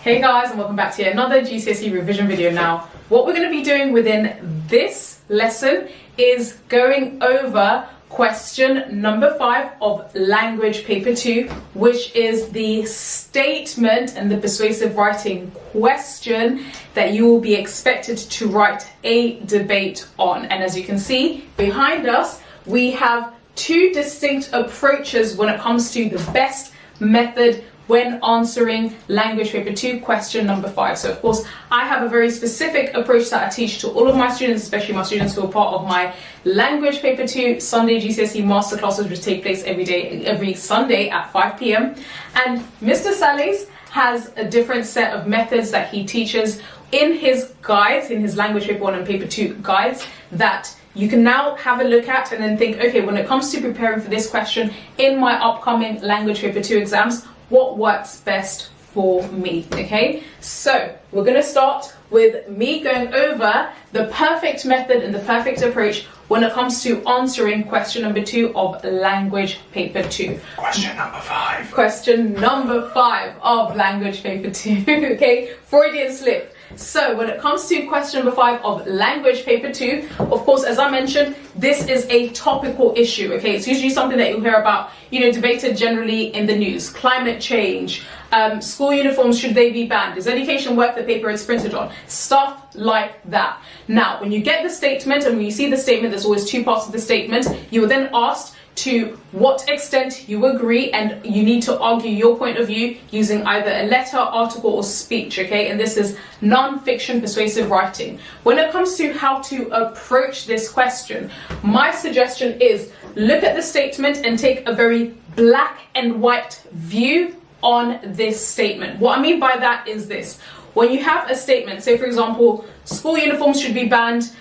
Hey guys, and welcome back to another GCSE revision video. Now, what we're going to be doing within this lesson is going over question number 5 of language paper 2, which is the statement and the persuasive writing question that you will be expected to write a debate on. And as you can see behind us, we have two distinct approaches when it comes to the best method when answering language paper 2 question number 5. So of course I have a very specific approach that I teach to all of my students, especially my students who are part of my language paper 2 Sunday GCSE masterclasses, which take place every Sunday at 5 p.m. and Mr. Salles has a different set of methods that he teaches in his guides, in his language paper 1 and paper 2 guides, that you can now have a look at and then think, okay, when it comes to preparing for this question in my upcoming language paper 2 exams, what works best for me? Okay, so we're going to start with me going over the perfect method and the perfect approach when it comes to answering question number 2 of language paper 2. Question number 5. Question number 5 of language paper 2. Okay, Freudian slip. So when it comes to question number 5 of language paper 2, of course, as I mentioned, this is a topical issue. Okay, it's usually something that you'll hear about, debated generally in the news. Climate change, school uniforms, should they be banned? Is education worth the paper it's printed on? Stuff like that. Now, when you get the statement and when you see the statement, there's always two parts of the statement. You are then asked to what extent you agree, and you need to argue your point of view using either a letter, article, or speech, okay? And this is non-fiction persuasive writing. When it comes to how to approach this question, my suggestion is look at the statement and take a very black and white view on this statement. What I mean by that is this. When you have a statement, say for example, school uniforms should be banned,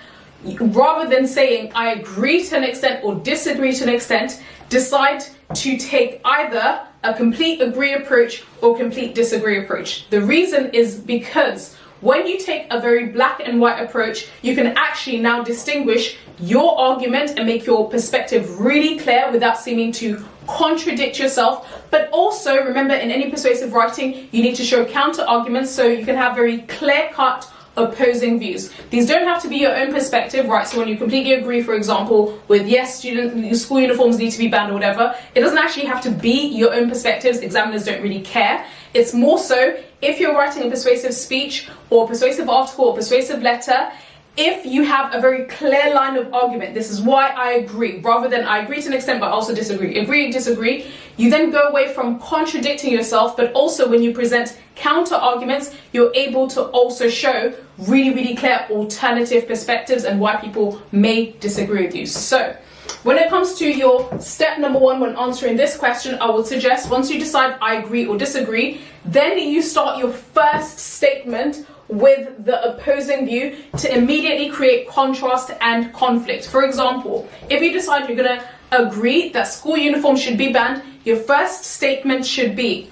rather than saying I agree to an extent or disagree to an extent, decide to take either a complete agree approach or complete disagree approach. The reason is because when you take a very black and white approach, you can actually now distinguish your argument and make your perspective really clear without seeming to contradict yourself. But also remember, in any persuasive writing, you need to show counter arguments so you can have very clear-cut opposing views. These don't have to be your own perspective, right? So when you completely agree, for example, with yes, school uniforms need to be banned or whatever, it doesn't actually have to be your own perspectives. Examiners don't really care. It's more so if you're writing a persuasive speech or persuasive article or persuasive letter, if you have a very clear line of argument, this is why I agree, rather than I agree to an extent but also disagree, agree and disagree, you then go away from contradicting yourself, but also when you present counter arguments, you're able to also show really clear alternative perspectives and why people may disagree with you. So when it comes to your step number 1 when answering this question, I would suggest once you decide I agree or disagree, then you start your first statement with the opposing view to immediately create contrast and conflict. For example, if you decide you're going to agree that school uniforms should be banned, your first statement should be,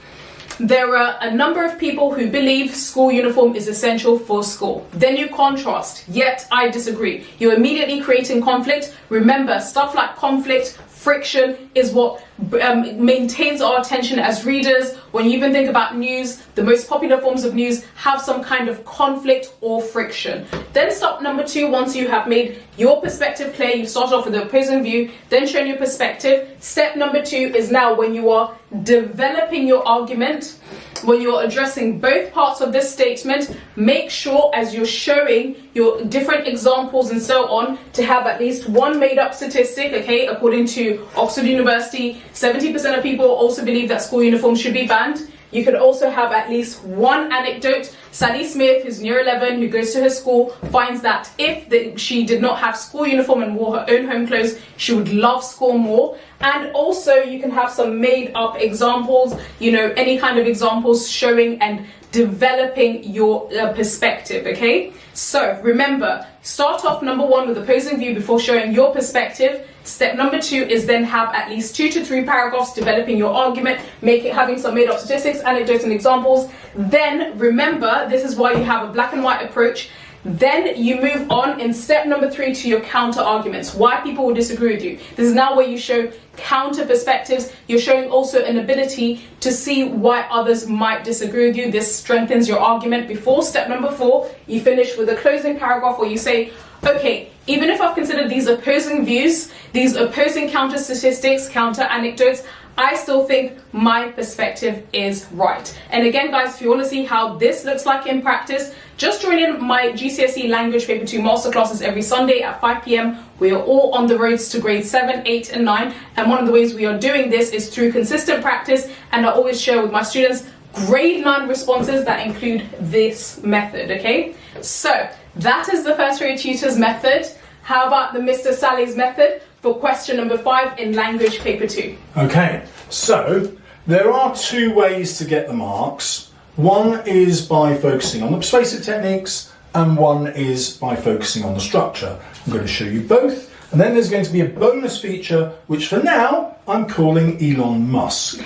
there are a number of people who believe school uniform is essential for school. Then you contrast, yet I disagree. You're immediately creating conflict. Remember, stuff like conflict, friction is what maintains our attention as readers. When you even think about news, the most popular forms of news have some kind of conflict or friction. Then step number 2, once you have made your perspective clear, you start off with the opposing view, then showing your perspective. Step number 2 is now when you are developing your argument, when you're addressing both parts of this statement, make sure as you're showing your different examples and so on to have at least one made up statistic, okay? According to Oxford University, 70% of people also believe that school uniforms should be banned. You could also have at least one anecdote. Sally Smith, who's near 11, who goes to her school, finds that if she did not have school uniform and wore her own home clothes, she would love school more. And also you can have some made up examples, any kind of examples showing and developing your perspective, okay? So remember, start off number 1 with opposing view before showing your perspective. Step number 2 is then have at least 2 to 3 paragraphs developing your argument, having some made up statistics, anecdotes and examples. Then remember, this is why you have a black and white approach. Then you move on in step number 3 to your counter arguments, why people will disagree with you. This is now where you show counter perspectives. You're showing also an ability to see why others might disagree with you. This strengthens your argument. Before step number 4, you finish with a closing paragraph where you say, okay, even if I've considered these opposing views, these opposing counter statistics, counter anecdotes, I still think my perspective is right. And again, guys, if you want to see how this looks like in practice, just join in my GCSE Language Paper 2 masterclasses every Sunday at 5 p.m. We are all on the roads to grade 7, 8 and 9. And one of the ways we are doing this is through consistent practice. And I always share with my students grade 9 responses that include this method, okay? So that is the first grade tutors method. How about the Mr. Sally's method for question number 5 in Language Paper 2? Okay, so there are 2 ways to get the marks. One is by focusing on the persuasive techniques, and one is by focusing on the structure. I'm going to show you both, and then there's going to be a bonus feature, which for now I'm calling Elon Musk.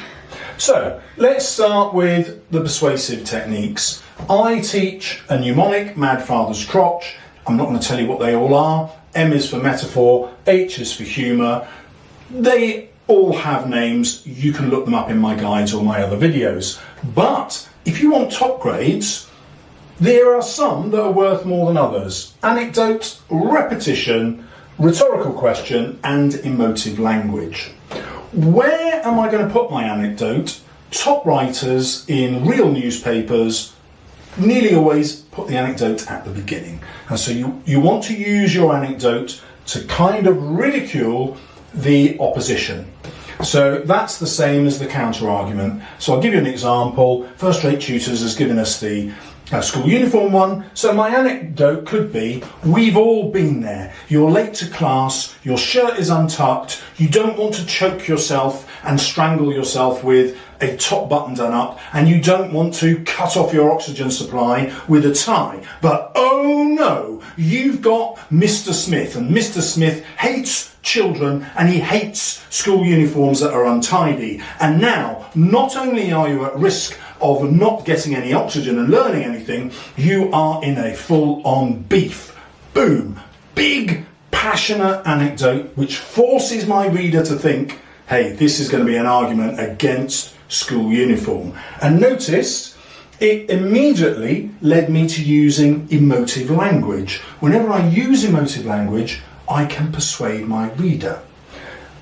So let's start with the persuasive techniques. I teach a mnemonic, Mad Father's Crotch. I'm not going to tell you what they all are. M is for metaphor, H is for humour. They all have names. You can look them up in my guides or my other videos. But if you want top grades, there are some that are worth more than others. Anecdote, repetition, rhetorical question, and emotive language. Where am I going to put my anecdote? Top writers in real newspapers nearly always put the anecdote at the beginning. And so you want to use your anecdote to kind of ridicule the opposition. So that's the same as the counter argument. So I'll give you an example. First Rate Tutors has given us the school uniform one. So my anecdote could be, we've all been there. You're late to class, your shirt is untucked, you don't want to choke yourself and strangle yourself with a top button done up, and you don't want to cut off your oxygen supply with a tie. But oh no, you've got Mr. Smith, and Mr. Smith hates children and he hates school uniforms that are untidy. And now, not only are you at risk of not getting any oxygen and learning anything, you are in a full-on beef. Boom. Big, passionate anecdote which forces my reader to think, hey, this is going to be an argument against school uniform. And notice it immediately led me to using emotive language. Whenever I use emotive language, I can persuade my reader.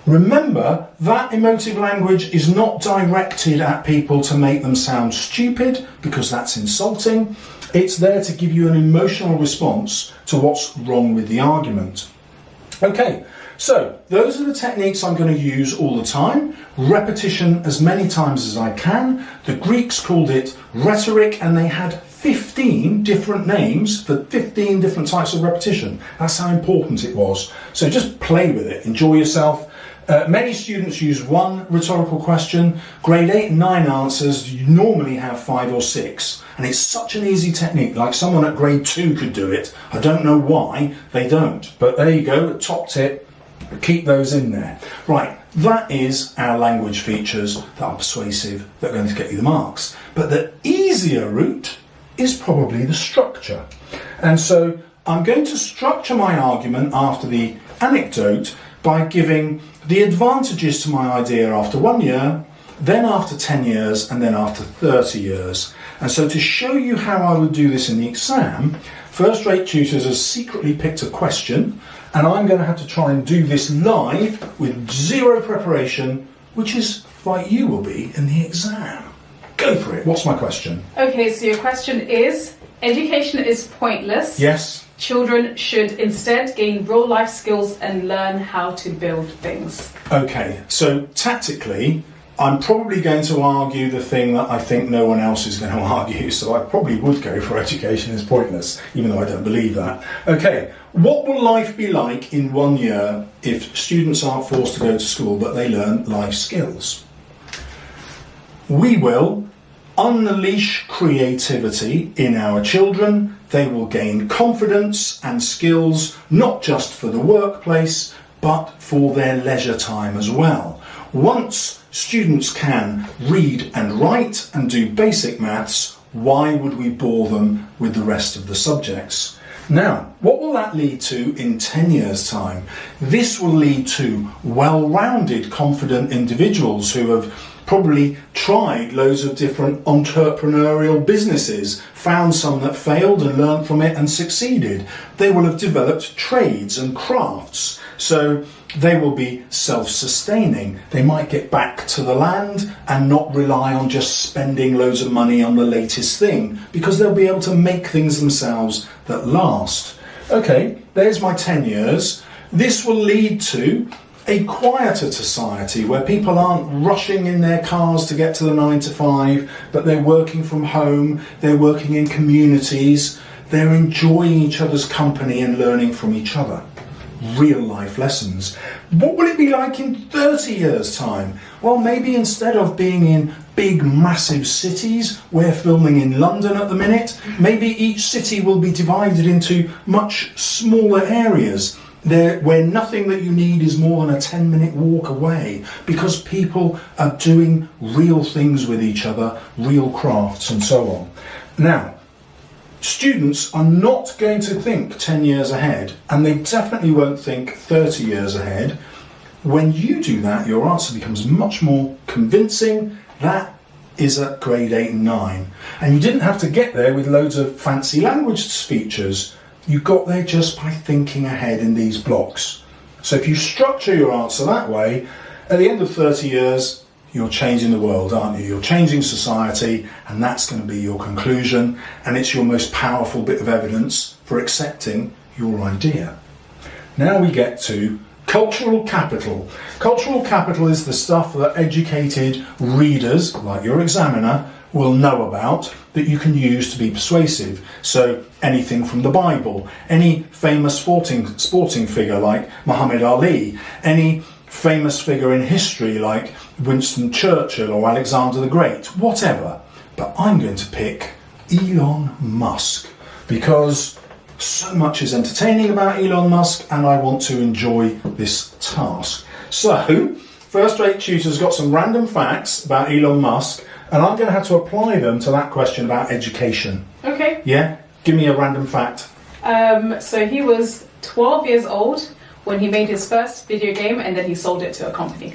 Remember that emotive language is not directed at people to make them sound stupid, because that's insulting. It's there to give you an emotional response to what's wrong with the argument. Okay, so those are the techniques I'm going to use all the time. Repetition as many times as I can. The Greeks called it rhetoric, and they had 15 different names for 15 different types of repetition. That's how important it was. So just play with it, enjoy yourself. Many students use one rhetorical question. Grade 8 and 9 answers, you normally have 5 or 6. And it's such an easy technique, like someone at grade 2 could do it. I don't know why they don't. But there you go, top tip, keep those in there. Right, that is our language features that are persuasive, that are going to get you the marks. But the easier route is probably the structure. And so I'm going to structure my argument after the anecdote by giving the advantages to my idea after 1 year, then after 10 years, and then after 30 years. And so to show you how I would do this in the exam, First Rate Tutors has secretly picked a question, and I'm going to have to try and do this live with zero preparation, which is like you will be in the exam. Go for it. What's my question? Okay, so your question is, education is pointless. Yes. Children should instead gain real life skills and learn how to build things. Okay, so tactically, I'm probably going to argue the thing that I think no one else is going to argue, so I probably would go for education is pointless, even though I don't believe that. Okay, what will life be like in 1 year if students aren't forced to go to school but they learn life skills? We will unleash creativity in our children. They will gain confidence and skills, not just for the workplace, but for their leisure time as well. Once students can read and write and do basic maths, why would we bore them with the rest of the subjects? Now, what will that lead to in 10 years' time? This will lead to well-rounded, confident individuals who have probably tried loads of different entrepreneurial businesses, found some that failed and learned from it and succeeded. They will have developed trades and crafts, so they will be self-sustaining. They might get back to the land and not rely on just spending loads of money on the latest thing, because they'll be able to make things themselves that last. Okay, there's my 10 years. This will lead to a quieter society where people aren't rushing in their cars to get to the 9 to 5, but they're working from home, they're working in communities, they're enjoying each other's company and learning from each other. Real life lessons. What will it be like in 30 years' time? Well, maybe instead of being in big massive cities, we're filming in London at the minute, maybe each city will be divided into much smaller areas where nothing that you need is more than a 10-minute walk away, because people are doing real things with each other, real crafts and so on. Now, students are not going to think 10 years ahead, and they definitely won't think 30 years ahead. When you do that, your answer becomes much more convincing. That is at grade 8 and 9. And you didn't have to get there with loads of fancy language features. You got there just by thinking ahead in these blocks. So if you structure your answer that way, at the end of 30 years, you're changing the world, aren't you? You're changing society, and that's going to be your conclusion, and it's your most powerful bit of evidence for accepting your idea. Now we get to cultural capital. Cultural capital is the stuff that educated readers, like your examiner, will know about, that you can use to be persuasive. So anything from the Bible, any famous sporting figure like Muhammad Ali, any famous figure in history like Winston Churchill or Alexander the Great, whatever. But I'm going to pick Elon Musk, because so much is entertaining about Elon Musk and I want to enjoy this task. So, First Rate Tutor's got some random facts about Elon Musk, and I'm going to have to apply them to that question about education. Okay. Yeah? Give me a random fact. So he was 12 years old when he made his first video game, and then he sold it to a company.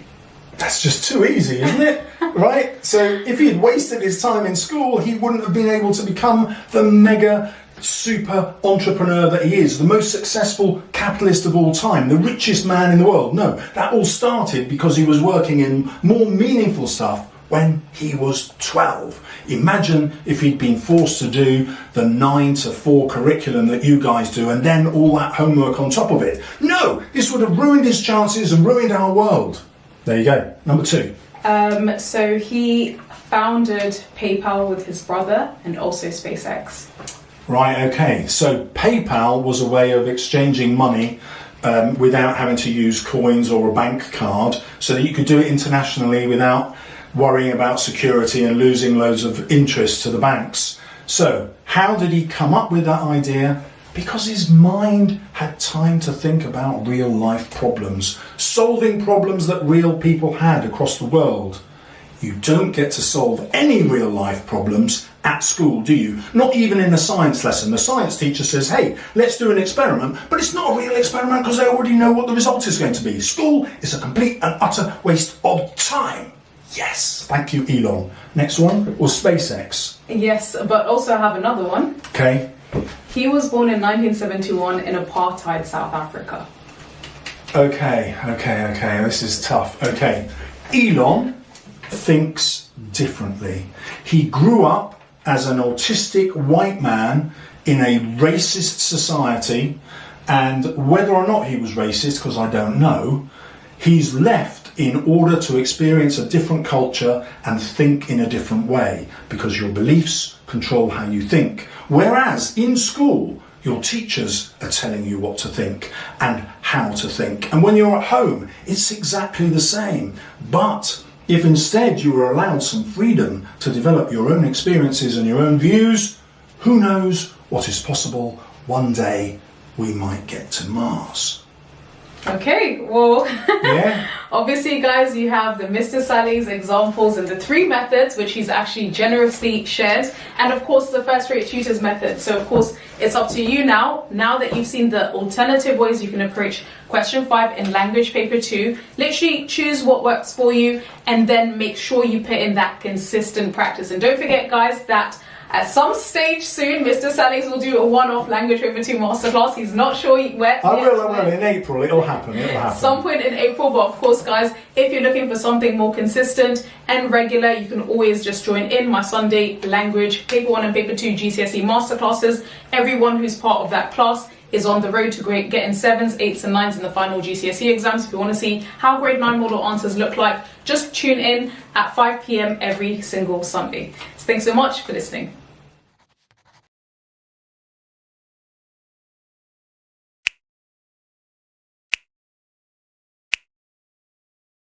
That's just too easy, isn't it? Right? So if he had wasted his time in school, he wouldn't have been able to become the mega super entrepreneur that he is, the most successful capitalist of all time, the richest man in the world. No, that all started because he was working in more meaningful stuff when he was 12. Imagine if he'd been forced to do the 9 to 4 curriculum that you guys do and then all that homework on top of it. No, this would have ruined his chances and ruined our world. There you go. Number 2. So he founded PayPal with his brother and also SpaceX. Right, okay. So PayPal was a way of exchanging money without having to use coins or a bank card, so that you could do it internationally without worrying about security and losing loads of interest to the banks. So how did he come up with that idea? Because his mind had time to think about real life problems, solving problems that real people had across the world. You don't get to solve any real life problems at school, do you? Not even in a science lesson. The science teacher says, hey, let's do an experiment, but it's not a real experiment because they already know what the result is going to be. School is a complete and utter waste of time. Yes, thank you, Elon. Next one was SpaceX. Yes, but also I have another one. Okay. He was born in 1971 in apartheid South Africa. Okay, this is tough. Okay, Elon thinks differently. He grew up as an autistic white man in a racist society, and whether or not he was racist, because I don't know, he's left in order to experience a different culture and think in a different way, because your beliefs control how you think. Whereas in school, your teachers are telling you what to think and how to think. And when you're at home, it's exactly the same. But if instead you were allowed some freedom to develop your own experiences and your own views, who knows what is possible? One day we might get to Mars. Okay, well, Yeah. obviously, guys, you have the Mr. Sally's examples and the 3 methods, which he's actually generously shared, and of course, the first rate tutors method. So, of course, it's up to you now. Now that you've seen the alternative ways you can approach question 5 in language paper 2, literally choose what works for you, and then make sure you put in that consistent practice. And don't forget, guys, that at some stage soon, Mr. Sally's will do a one-off language paper 2 masterclass. He's not sure where. I will. In April, it'll happen. Some point in April, but of course, guys, if you're looking for something more consistent and regular, you can always just join in my Sunday language paper 1 and paper 2 GCSE masterclasses. Everyone who's part of that class is on the road to getting 7s, 8s and 9s in the final GCSE exams. If you want to see how grade 9 model answers look like, just tune in at 5 p.m. every single Sunday. So thanks so much for listening.